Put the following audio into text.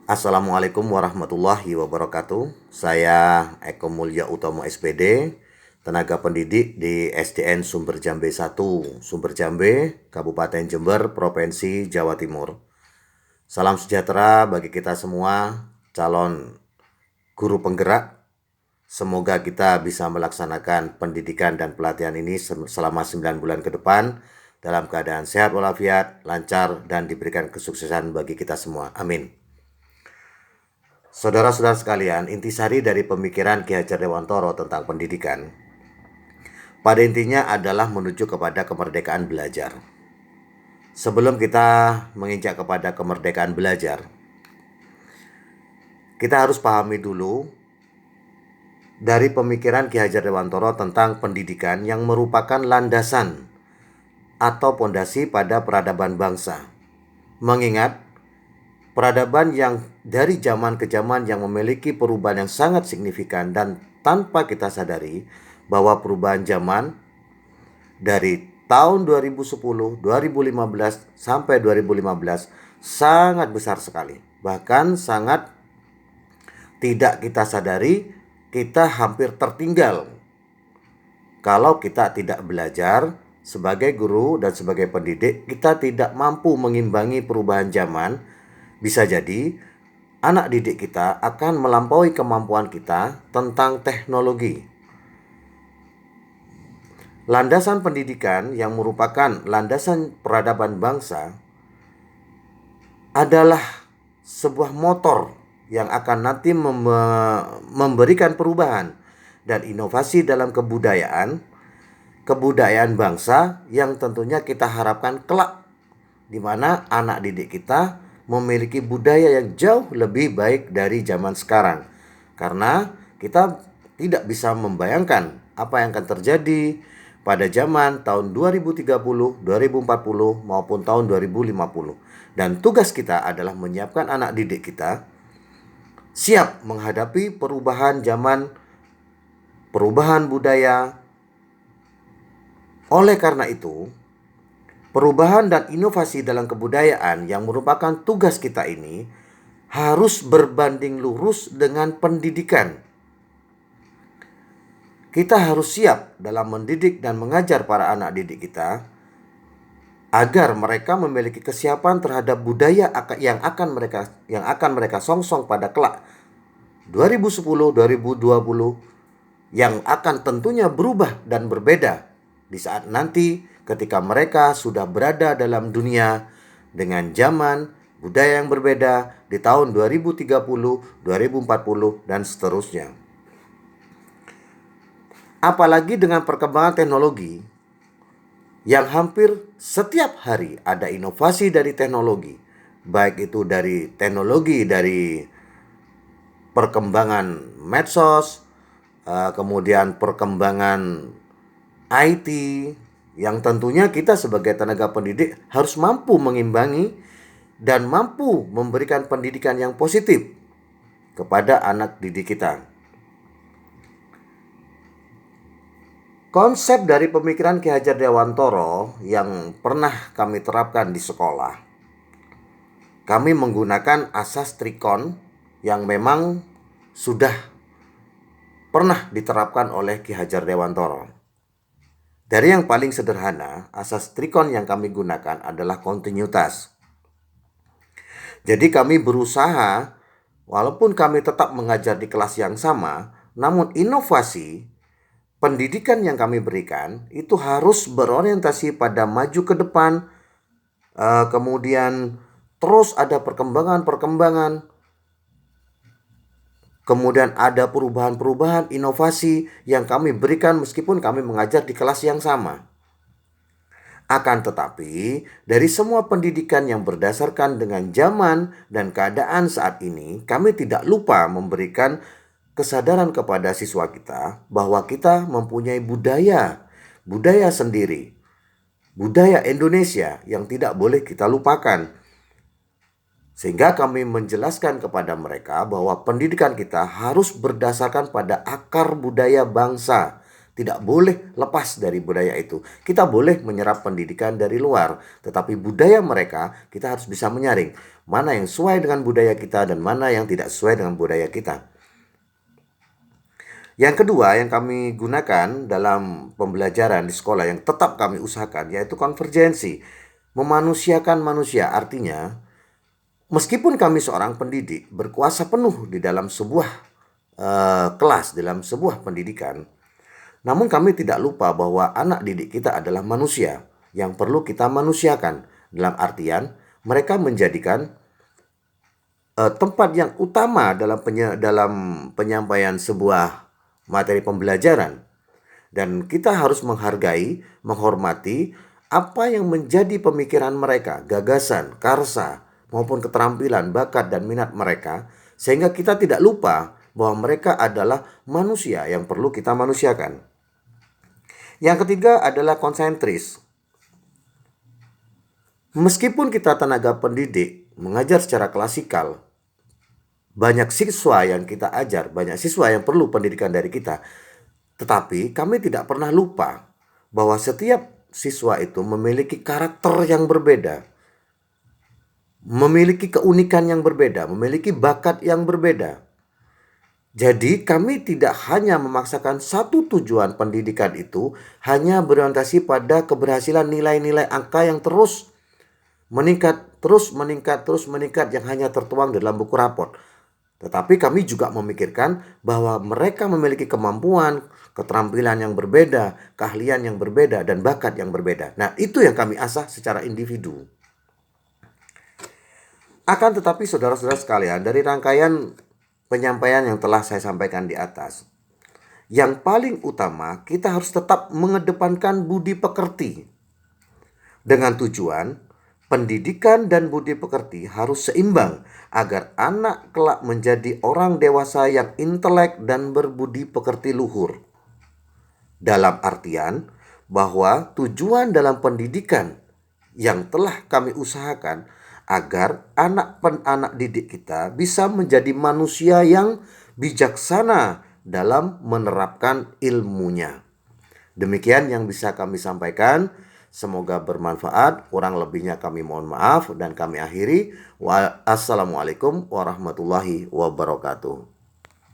Assalamualaikum warahmatullahi wabarakatuh. Saya Eko Mulya Utomo SPD, tenaga pendidik di SDN Sumber Jambe 1, Sumber Jambe, Kabupaten Jember, Provinsi Jawa Timur. Salam sejahtera bagi kita semua, calon guru penggerak. Semoga kita bisa melaksanakan pendidikan dan pelatihan ini selama 9 bulan ke depan dalam keadaan sehat walafiat, lancar, dan diberikan kesuksesan bagi kita semua. Amin. Saudara-saudara sekalian, intisari dari pemikiran Ki Hajar Dewantoro tentang pendidikan pada intinya adalah menuju kepada kemerdekaan belajar. Sebelum kita menginjak kepada kemerdekaan belajar, kita harus pahami dulu dari pemikiran Ki Hajar Dewantoro tentang pendidikan yang merupakan landasan atau pondasi pada peradaban bangsa. Mengingat peradaban yang dari zaman ke zaman yang memiliki perubahan yang sangat signifikan dan tanpa kita sadari bahwa perubahan zaman dari tahun 2010, 2015 sampai 2015 sangat besar sekali. Bahkan sangat tidak kita sadari, kita hampir tertinggal kalau kita tidak belajar sebagai guru dan sebagai pendidik. Kita tidak mampu mengimbangi perubahan zaman. Bisa jadi anak didik kita akan melampaui kemampuan kita tentang teknologi. Landasan pendidikan yang merupakan landasan peradaban bangsa adalah sebuah motor yang akan nanti memberikan perubahan dan inovasi dalam kebudayaan bangsa yang tentunya kita harapkan kelak, di mana anak didik kita memiliki budaya yang jauh lebih baik dari zaman sekarang. Karena kita tidak bisa membayangkan apa yang akan terjadi pada zaman tahun 2030, 2040 maupun tahun 2050. Dan tugas kita adalah menyiapkan anak didik kita siap menghadapi perubahan zaman, perubahan budaya. Oleh karena itu, perubahan dan inovasi dalam kebudayaan yang merupakan tugas kita ini harus berbanding lurus dengan pendidikan. Kita harus siap dalam mendidik dan mengajar para anak didik kita agar mereka memiliki kesiapan terhadap budaya yang akan mereka songsong pada kelak 2010, 2020 yang akan tentunya berubah dan berbeda di saat nanti ketika mereka sudah berada dalam dunia dengan zaman budaya yang berbeda di tahun 2030, 2040 dan seterusnya. Apalagi dengan perkembangan teknologi yang hampir setiap hari ada inovasi dari teknologi, baik itu dari teknologi dari perkembangan medsos, kemudian perkembangan IT, yang tentunya kita sebagai tenaga pendidik harus mampu mengimbangi dan mampu memberikan pendidikan yang positif kepada anak didik kita. Konsep dari pemikiran Ki Hajar Dewantoro yang pernah kami terapkan di sekolah, kami menggunakan asas trikon yang memang sudah pernah diterapkan oleh Ki Hajar Dewantoro. Dari yang paling sederhana, asas trikon yang kami gunakan adalah kontinuitas. Jadi kami berusaha, walaupun kami tetap mengajar di kelas yang sama, namun inovasi pendidikan yang kami berikan itu harus berorientasi pada maju ke depan, kemudian terus ada perkembangan, kemudian ada perubahan-perubahan, inovasi yang kami berikan meskipun kami mengajar di kelas yang sama. Akan tetapi, dari semua pendidikan yang berdasarkan dengan zaman dan keadaan saat ini, kami tidak lupa memberikan kesadaran kepada siswa kita bahwa kita mempunyai budaya sendiri, budaya Indonesia yang tidak boleh kita lupakan. Sehingga kami menjelaskan kepada mereka bahwa pendidikan kita harus berdasarkan pada akar budaya bangsa tidak boleh lepas dari budaya itu. Kita boleh menyerap pendidikan dari luar, tetapi budaya mereka kita harus bisa menyaring mana yang sesuai dengan budaya kita dan mana yang tidak sesuai dengan budaya kita. Yang kedua yang kami gunakan dalam pembelajaran di sekolah yang tetap kami usahakan yaitu konvergensi. Memanusiakan manusia, artinya meskipun kami seorang pendidik berkuasa penuh di dalam sebuah kelas, dalam sebuah pendidikan, namun kami tidak lupa bahwa anak didik kita adalah manusia yang perlu kita manusiakan. Dalam artian mereka menjadikan tempat yang utama dalam penyampaian sebuah materi pembelajaran. Dan kita harus menghargai, menghormati apa yang menjadi pemikiran mereka, gagasan, karsa, maupun keterampilan, bakat, dan minat mereka, sehingga kita tidak lupa bahwa mereka adalah manusia yang perlu kita manusiakan. Yang ketiga adalah konsentris. Meskipun kita tenaga pendidik mengajar secara klasikal, banyak siswa yang kita ajar, banyak siswa yang perlu pendidikan dari kita. Tetapi kami tidak pernah lupa bahwa setiap siswa itu memiliki karakter yang berbeda, memiliki keunikan yang berbeda, memiliki bakat yang berbeda. Jadi kami tidak hanya memaksakan satu tujuan pendidikan itu hanya berorientasi pada keberhasilan nilai-nilai angka yang terus meningkat, terus meningkat yang hanya tertuang dalam buku raport. Tetapi kami juga memikirkan bahwa mereka memiliki kemampuan, keterampilan yang berbeda, keahlian yang berbeda, dan bakat yang berbeda. Nah, itu yang kami asah secara individu. Akan tetapi saudara-saudara sekalian, dari rangkaian penyampaian yang telah saya sampaikan di atas, yang paling utama kita harus tetap mengedepankan budi pekerti. Dengan tujuan, pendidikan dan budi pekerti harus seimbang agar anak kelak menjadi orang dewasa yang intelek dan berbudi pekerti luhur. Dalam artian bahwa tujuan dalam pendidikan yang telah kami usahakan agar anak didik kita bisa menjadi manusia yang bijaksana dalam menerapkan ilmunya. Demikian yang bisa kami sampaikan. Semoga bermanfaat. Kurang lebihnya kami mohon maaf dan kami akhiri. Assalamualaikum warahmatullahi wabarakatuh.